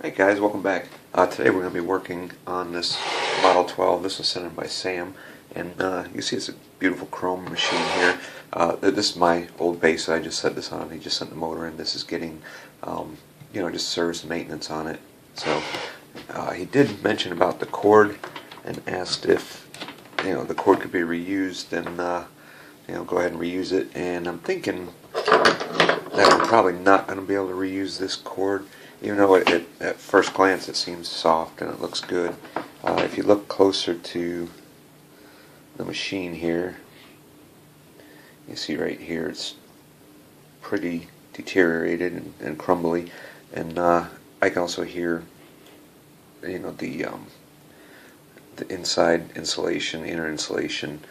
Hey guys, welcome back. Today we're going to be working on this Model 12. This was sent in by Sam, and you see it's a beautiful chrome machine here. This is my old base that I just set this on. He just sent the motor in. This is getting, just service and maintenance on it. So he did mention about the cord and asked if, the cord could be reused, and go ahead and reuse it. And I'm thinking that we're probably not going to be able to reuse this cord. Even though at first glance it seems soft and it looks good, if you look closer to the machine here, you see right here it's pretty deteriorated and crumbly, and I can also hear the inside insulation, the inner insulation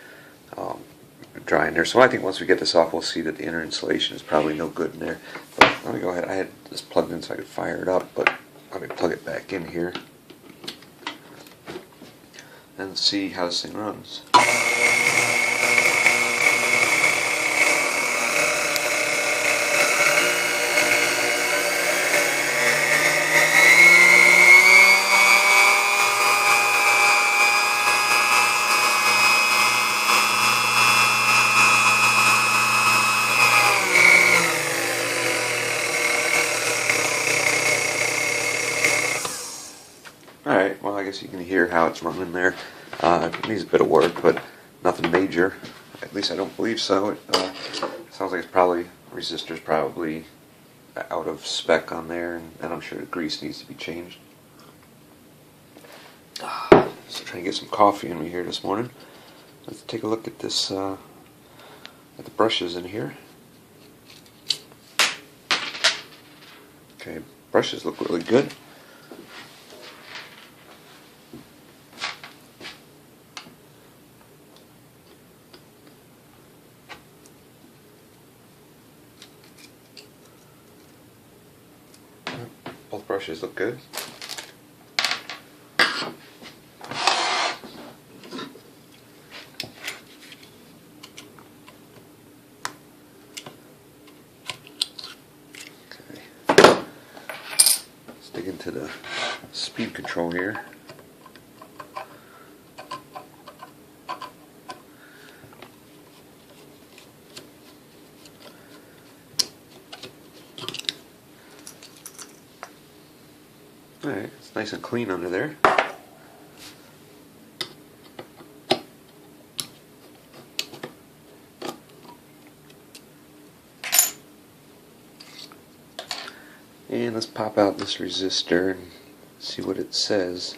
dry in there. So I think once we get this off, we'll see that the inner insulation is probably no good in there. But let me go ahead. I had this plugged in so I could fire it up, but let me plug it back in here and see how this thing runs. Alright, well I guess you can hear how it's running there. It needs a bit of work, but nothing major. At least I don't believe so. It sounds like it's probably, resistor's probably out of spec on there, and I'm sure the grease needs to be changed. So trying to get some coffee in me here this morning. Let's take a look at this, at the brushes in here. Okay, brushes look really good. Both brushes look good. Okay. Let's dig into the speed control here. Alright, it's nice and clean under there. And let's pop out this resistor and see what it says.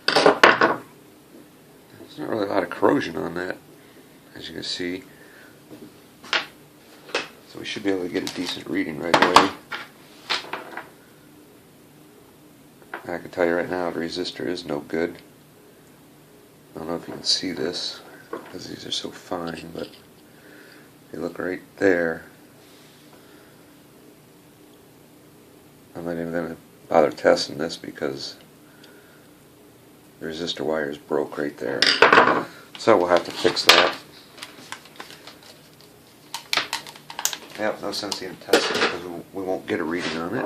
There's not really a lot of corrosion on that, as you can see. So we should be able to get a decent reading right away. I can tell you right now the resistor is no good. I don't know if you can see this because these are so fine, but they look right there. I'm not even going to bother testing this because the resistor wire is broke right there. So we'll have to fix that. Yep, no sense even testing it because we won't get a reading on it.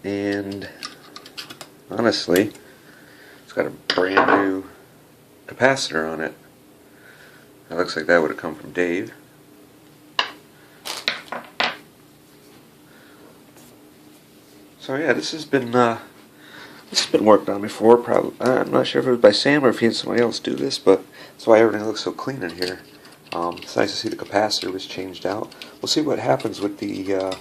And honestly, it's got a brand new capacitor on it. It looks like that would have come from Dave. So yeah, this has been worked on before. Probably, I'm not sure if it was by Sam or if he had somebody else do this, but that's why everything looks so clean in here. It's nice to see the capacitor was changed out. We'll see what happens with the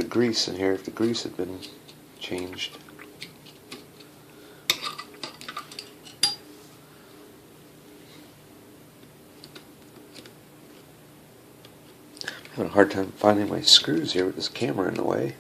grease in here, if the grease had been changed. I'm having a hard time finding my screws here with this camera in the way.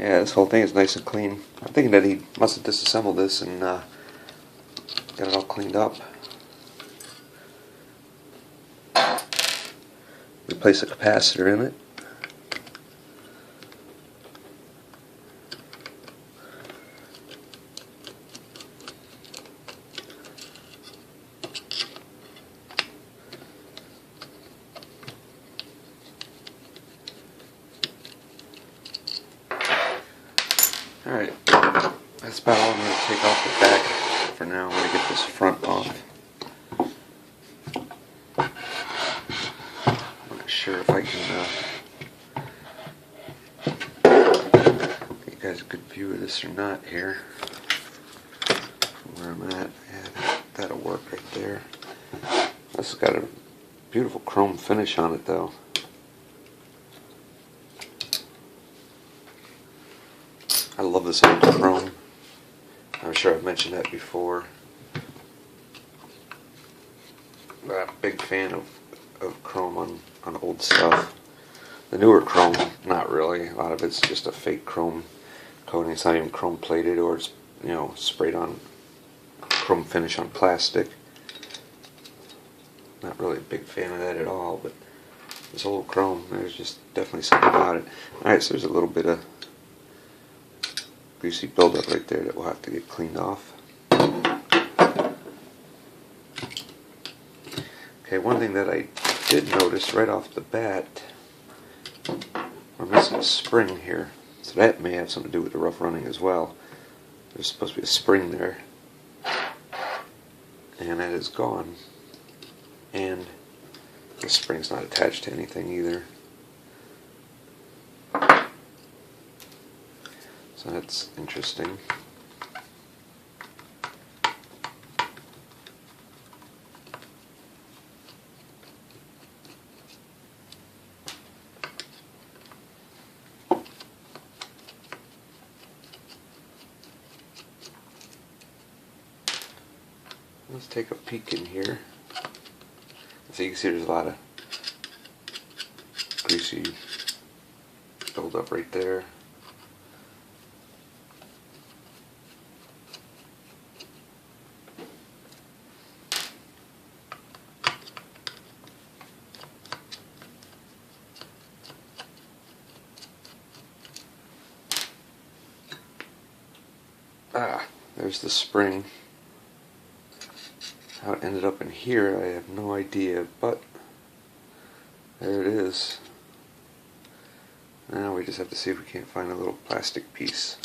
Yeah, this whole thing is nice and clean. I'm thinking that he must have disassembled this and got it all cleaned up. Replace the capacitor in it. Alright, that's about all I'm going to take off the back for now. I'm going to get this front off. I'm not sure if I can get you guys a good view of this or not here. From where I'm at. Yeah, that'll work right there. This has got a beautiful chrome finish on it though. I love this old chrome. I'm sure I've mentioned that before. But I'm a big fan of chrome on old stuff. The newer chrome, not really. A lot of it's just a fake chrome coating. It's not even chrome plated, or it's, you know, sprayed on chrome finish on plastic. Not really a big fan of that at all, but this old chrome, there's just definitely something about it. Alright, so there's a little bit of greasy buildup right there that we'll have to get cleaned off. Okay, one thing that I did notice right off the bat, we're missing a spring here. So that may have something to do with the rough running as well. There's supposed to be a spring there. And that is gone. And the spring's not attached to anything either. So that's interesting. Let's take a peek in here. So you can see there's a lot of greasy buildup right there. There's the spring. How it ended up in here, I have no idea, but there it is. Now we just have to see if we can't find a little plastic piece.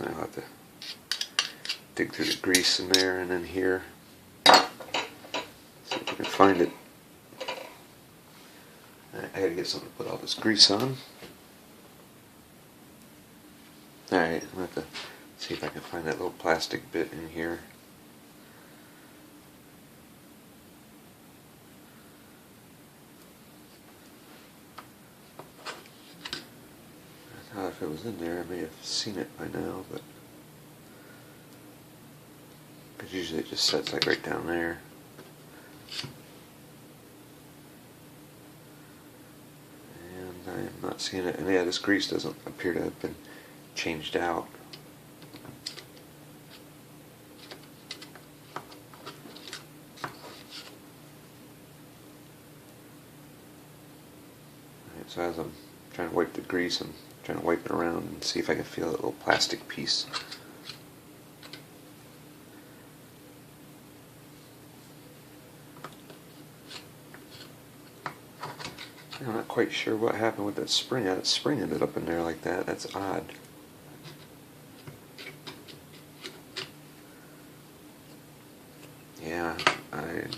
I'll have to dig through the grease in there and then here. See if we can find it. I gotta get something to put all this grease on. Alright, I'm going to have to see if I can find that little plastic bit in here. I thought if it was in there I may have seen it by now, but because usually it just sets like right down there. And I am not seeing it. And yeah, this grease doesn't appear to have been changed out. Alright, so as I'm trying to wipe the grease, I'm trying to wipe it around and see if I can feel that little plastic piece. I'm not quite sure what happened with that spring. That spring ended up in there like that. That's odd. Yeah, I'm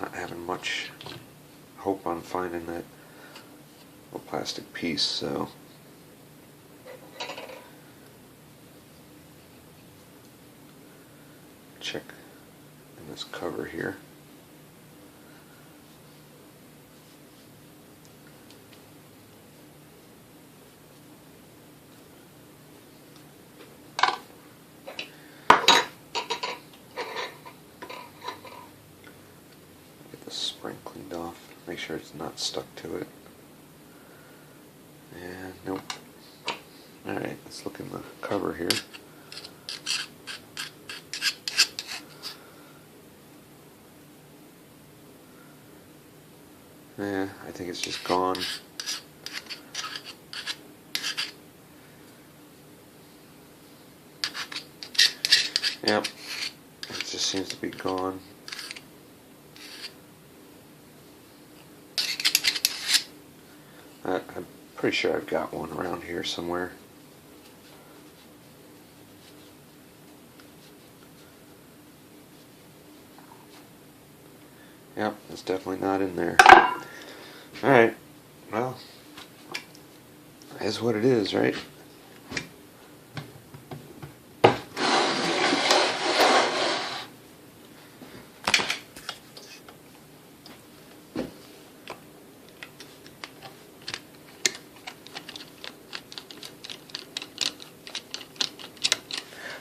not having much hope on finding that little plastic piece, so check in this cover here. Spring cleaned off. Make sure it's not stuck to it. And nope. Alright, let's look in the cover here. Yeah, I think it's just gone. Yep, it just seems to be gone. I'm pretty sure I've got one around here somewhere. Yep, it's definitely not in there. Alright, well, it is what it is, right?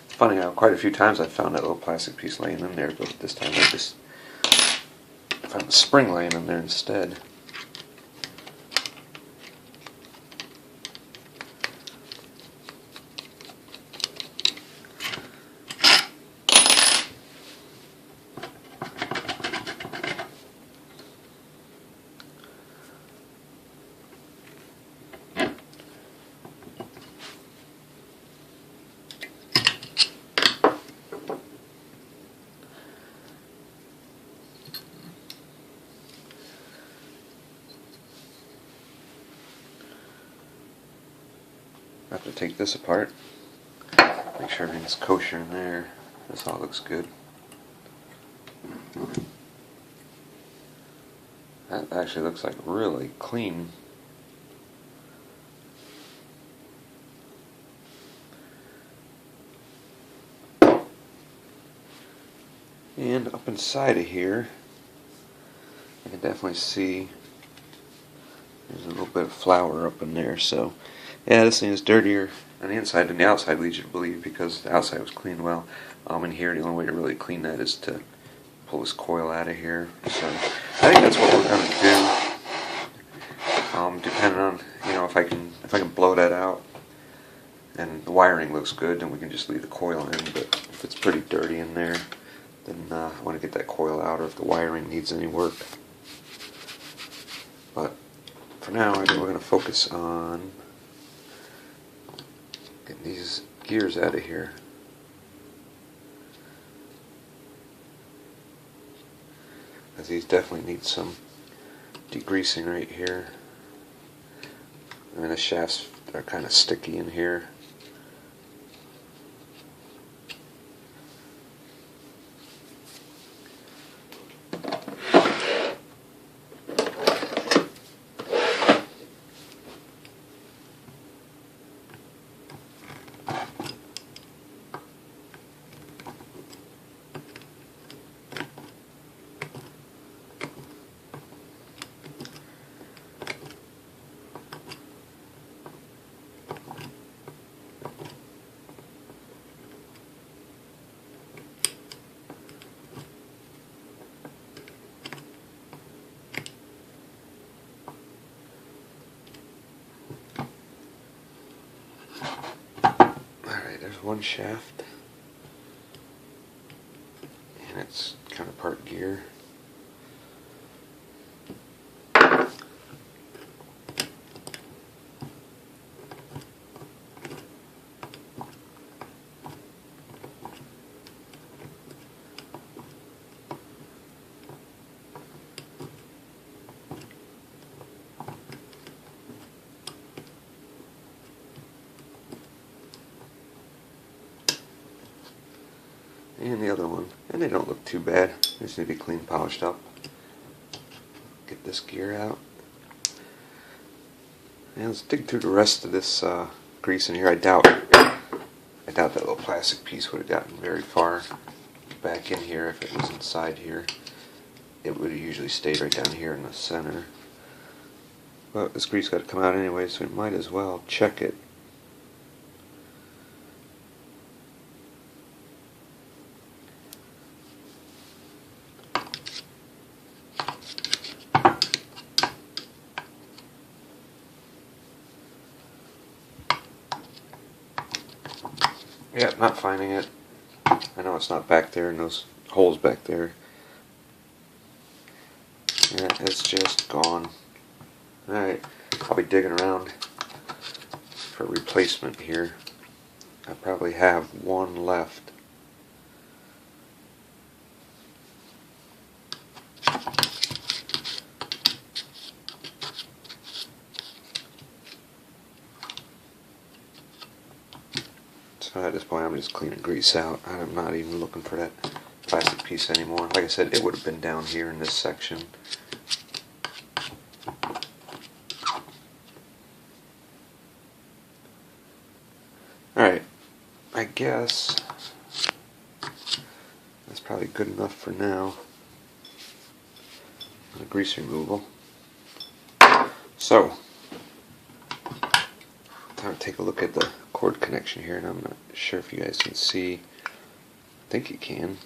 Funny how quite a few times I've found that little plastic piece laying in there, but this time I just found the spring laying in there instead. I have to take this apart, make sure everything's kosher in there. This all looks good. That actually looks like really clean. And up inside of here, I can definitely see there's a little bit of flour up in there, so yeah, this thing is dirtier on the inside than the outside, leads you to believe, because the outside was cleaned well. In here, the only way to really clean that is to pull this coil out of here. So I think that's what we're going to do. Depending on, if I can blow that out, and the wiring looks good, then we can just leave the coil in. But if it's pretty dirty in there, then I want to get that coil out, or if the wiring needs any work. But for now, I think we're going to focus on getting these gears out of here. Because these definitely need some degreasing right here. I mean, the shafts are kind of sticky in here. There's one shaft, and it's kind of part gear. And the other one, and they don't look too bad. They just need to be clean, polished up. Get this gear out, and let's dig through the rest of this grease in here. I doubt that little plastic piece would have gotten very far back in here if it was inside here. It would have usually stayed right down here in the center. But this grease got to come out anyway, so we might as well check it. Yeah, not finding it. I know it's not back there in those holes back there. Yeah, it's just gone. Alright, I'll be digging around for a replacement here. I probably have one left. So at this point I'm just cleaning grease out. I'm not even looking for that plastic piece anymore. Like I said, it would have been down here in this section. Alright, I guess that's probably good enough for now. The grease removal. So, time to take a look at the cord connection here, and I'm not sure if you guys can see. I think you can.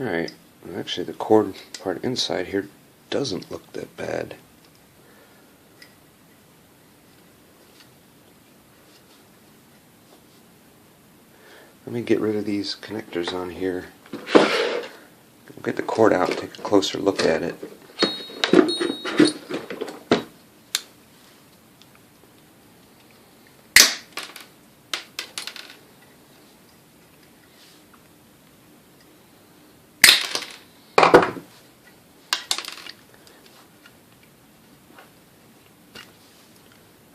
Alright, actually the cord part inside here doesn't look that bad. Let me get rid of these connectors on here. We'll get the cord out and take a closer look at it.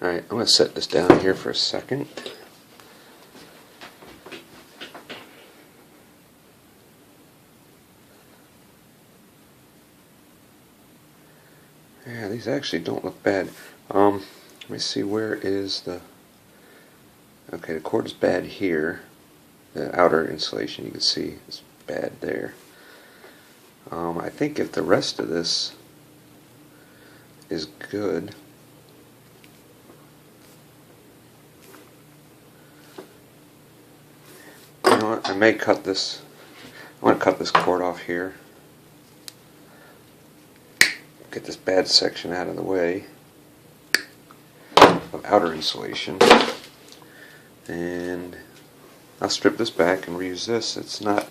Alright, I'm going to set this down here for a second. Yeah, these actually don't look bad. Let me see, where is the... Okay, the cord is bad here. The outer insulation, you can see, is bad there. I think if the rest of this is good... You know what, I may cut this... I want to cut this cord off here. Get this bad section out of the way of outer insulation, and I'll strip this back and reuse this. It's not,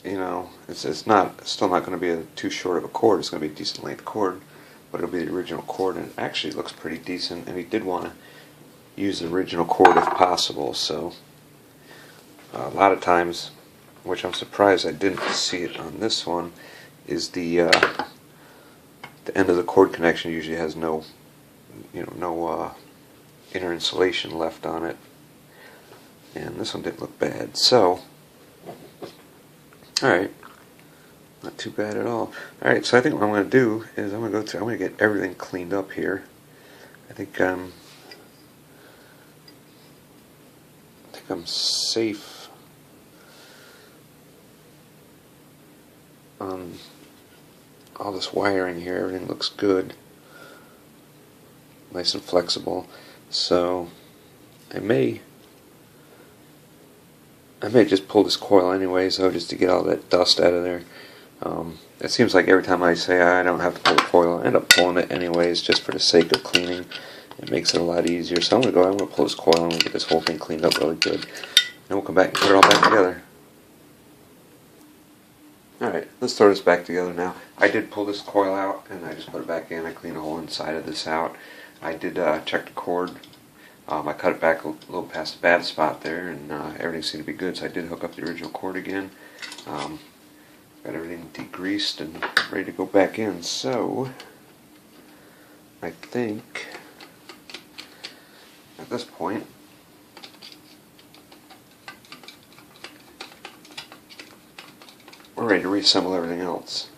you know, it's not still not going to be too short of a cord. It's going to be a decent length cord, but it'll be the original cord, and it actually looks pretty decent. And we did want to use the original cord if possible. So a lot of times, which I'm surprised I didn't see it on this one, is the end of the cord connection usually has no, no inner insulation left on it, and this one didn't look bad. So, all right, not too bad at all. All right, so I think what I'm going to do is I'm going to go through. I'm going to get everything cleaned up here. I think I'm safe on all this wiring here. Everything looks good, nice and flexible. So I may just pull this coil anyway, so just to get all that dust out of there. It seems like every time I say I don't have to pull the coil, I end up pulling it anyways, just for the sake of cleaning. It makes it a lot easier. So I'm going to pull this coil and we'll get this whole thing cleaned up really good. And we'll come back and put it all back together. Alright, let's throw this back together now. I did pull this coil out and I just put it back in. I cleaned the whole inside of this out. I did check the cord. I cut it back a little past the bad spot there, and everything seemed to be good, so I did hook up the original cord again. Got everything degreased and ready to go back in. So I think at this point we're ready to reassemble everything else.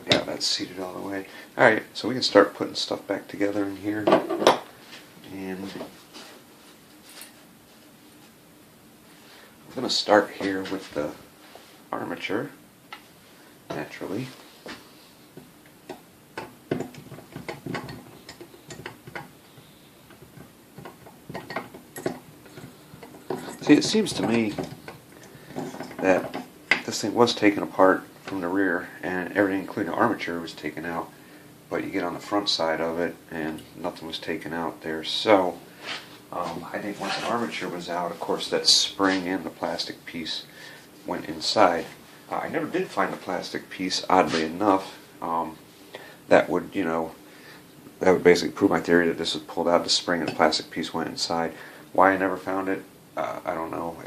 Yeah, it's seated all the way. Alright, so we can start putting stuff back together in here. And I'm going to start here with the armature, naturally. See, it seems to me that this thing was taken apart from the rear and everything including the armature was taken out, but you get on the front side of it and nothing was taken out there. So I think once the armature was out, of course that spring and the plastic piece went inside. I never did find the plastic piece, oddly enough. That would, that would basically prove my theory that this was pulled out, the spring and the plastic piece went inside. Why I never found it, I don't know.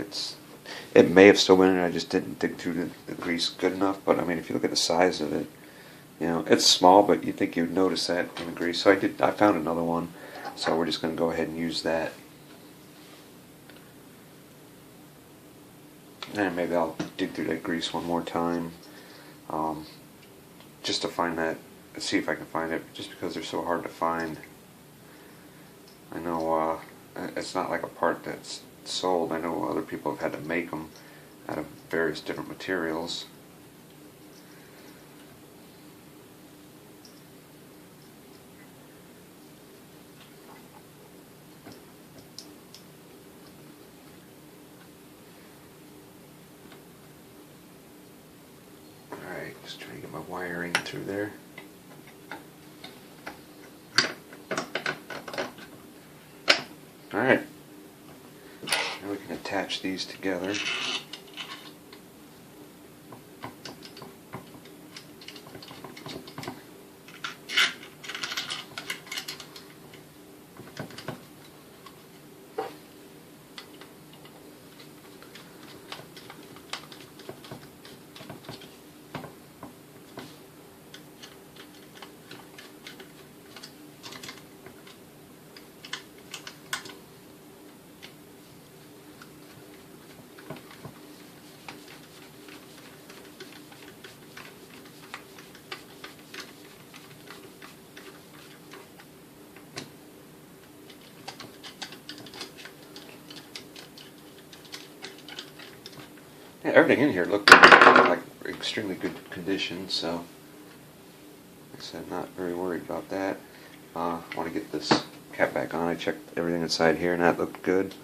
It may have still been in it, I just didn't dig through the grease good enough. But I mean, if you look at the size of it, it's small, but you'd think you'd notice that in the grease. So I found another one, so we're just going to go ahead and use that. And maybe I'll dig through that grease one more time, just to find that, see if I can find it, just because they're so hard to find. I know it's not like a part that's sold. I know other people have had to make them out of various different materials. Alright, just trying to get my wiring through there. Alright, now we can attach these together. Yeah, everything in here looked like extremely good condition, so like I said, not very worried about that. I want to get this cap back on. I checked everything inside here and that looked good.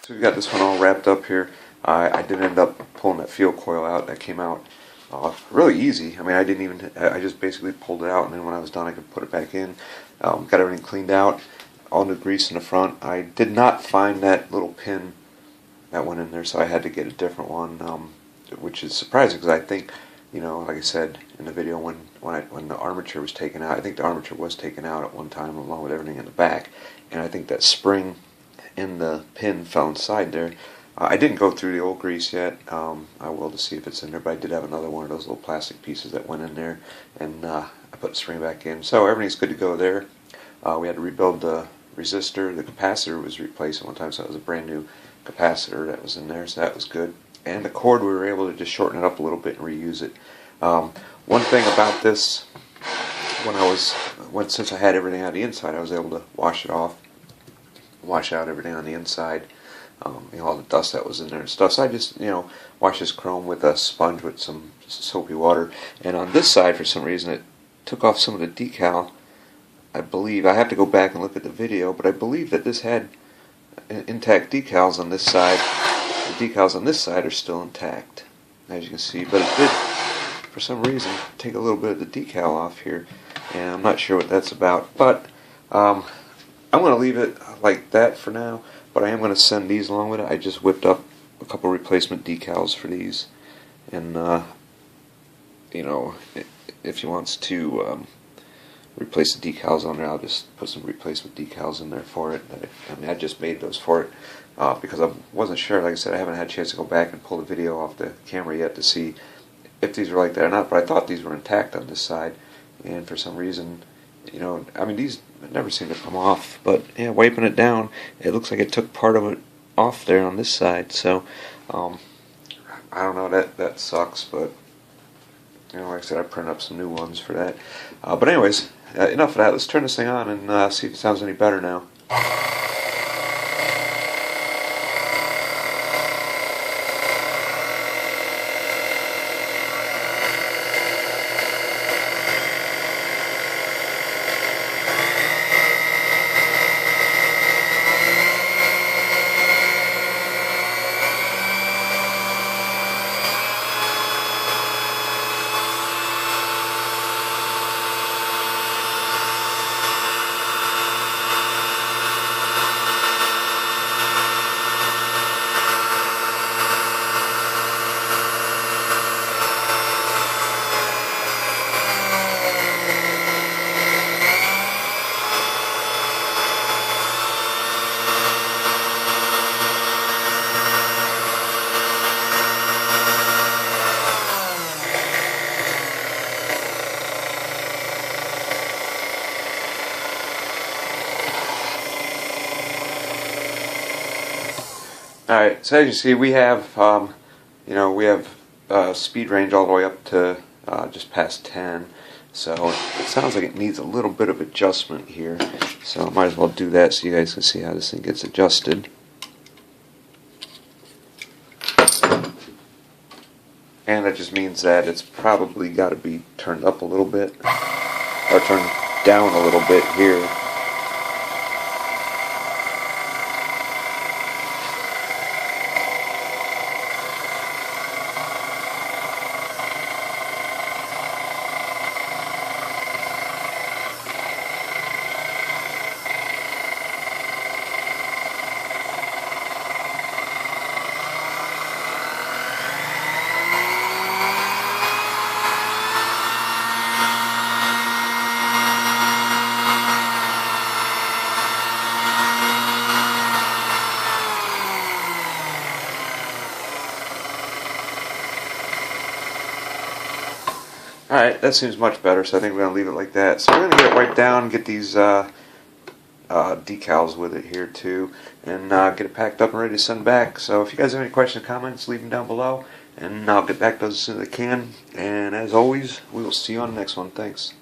So we got this one all wrapped up here. I did end up pulling that field coil out. That came out really easy. I mean, I just basically pulled it out, and then when I was done I could put it back in. Got everything cleaned out, all the grease in the front. I did not find that little pin that went in there, so I had to get a different one, which is surprising because I think, you know, like I said in the video, when the armature was taken out, I think the armature was taken out at one time along with everything in the back, and I think that spring in the pin fell inside there. I didn't go through the old grease yet. I will to see if it's in there, but I did have another one of those little plastic pieces that went in there, and I put the spring back in. So everything's good to go there. We had to rebuild the resistor. The capacitor was replaced at one time, so that was a brand new capacitor that was in there, so that was good. And the cord, we were able to just shorten it up a little bit and reuse it. One thing about this, since I had everything on the inside, I was able to wash it off, wash out everything on the inside, you know, all the dust that was in there and stuff. So I just, you know, washed this chrome with a sponge with some soapy water. And on this side, for some reason, it took off some of the decal. I believe, I have to go back and look at the video, but I believe that this had intact decals on this side. The decals on this side are still intact, as you can see, but it did, for some reason, take a little bit of the decal off here, and I'm not sure what that's about. But I'm going to leave it like that for now, but I am going to send these along with it. I just whipped up a couple replacement decals for these, and you know, if he wants to replace the decals on there, I'll just put some replacement decals in there for it. I mean, I just made those for it because I wasn't sure. Like I said, I haven't had a chance to go back and pull the video off the camera yet to see if these are like that or not, but I thought these were intact on this side, and for some reason, you know, I mean, these never seem to come off, but yeah, wiping it down, it looks like it took part of it off there on this side, so I don't know, that sucks, but you know, like I said, I printed up some new ones for that. But anyways, enough of that. Let's turn this thing on and see if it sounds any better now. Alright, so as you see, we have, you know, we have speed range all the way up to just past 10. So it sounds like it needs a little bit of adjustment here. So I might as well do that so you guys can see how this thing gets adjusted. And that just means that it's probably got to be turned up a little bit, or turned down a little bit here. Alright, that seems much better, so I think we're going to leave it like that. So we're going to get it wiped down, get these decals with it here too, and get it packed up and ready to send back. So if you guys have any questions or comments, leave them down below, and I'll get back to those as soon as I can. And as always, we will see you on the next one. Thanks.